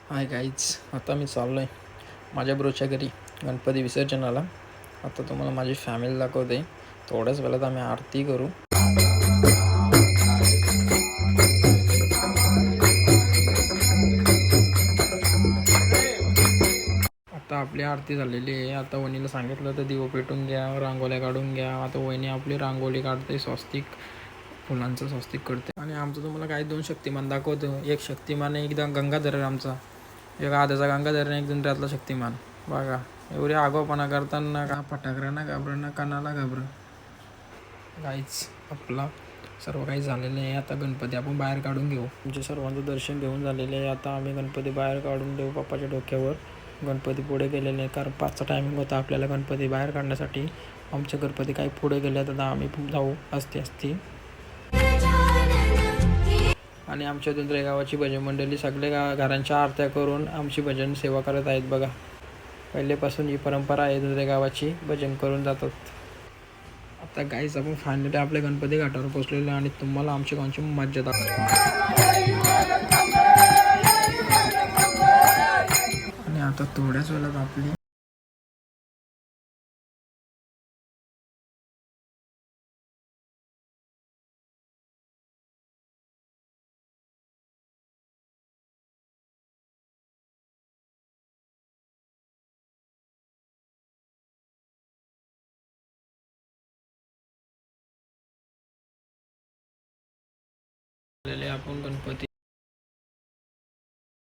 Hi guys, आता मी चाललो आहे माझ्या ब्रोच्या घरी गणपती विसर्जनाला. आता तुम्हाला माझी फॅमिली दाखवते. थोड्याच वेळात आम्ही आरती करू. आता आपली आरती झालेली आहे. आता वहिनीला सांगितलं तर दिवं पेटून घ्या, रांगोळ्या काढून घ्या. आता वहिनी आपली रांगोळी काढते, स्वस्तिक फुलांचं स्वस्तिक करते. आणि आमचं तुम्हाला काही दोन शक्तिमान दाखवतो. एक शक्तिमान आहे एकदम गंगाधर आहे आमचा, एक आधीचा गंगाधर आणि एक दुसऱ्यातला शक्तिमान. बघा एवढे आगाऊपणा करताना का फटाकड्यांना घाबरं ना कानाला घाबरं. काहीच आपला सर्व काही झालेलं आहे. आता गणपती आपण बाहेर काढून घेऊ. तुमचे सर्वांचं दर्शन घेऊन झालेले आहे. आता आम्ही गणपती बाहेर काढून देऊ बाप्पाच्या डोक्यावर. गणपती पुढे गेलेले आहे कारण 5चा टायमिंग होता आपल्याला गणपती बाहेर काढण्यासाठी. आमचे गणपती काही पुढे गेले तर आम्ही जाऊ असती. आणि आमच्या दुंद्रे गावाची भजन मंडळी सगळे घरांच्या आरत्या करून आमची भजन सेवा करत आहेत. बघा पहिलेपासून ही परंपरा आहे, दुंद्रे गावाची भजन करून जातात. आता गाईच आपण फायनली आपल्या गणपती घाटावर पोचलेलो आणि तुम्हाला आमची कोणची मज्जा दाखवतो. आणि आता थोड्याच वेळात आपली आपण गणपती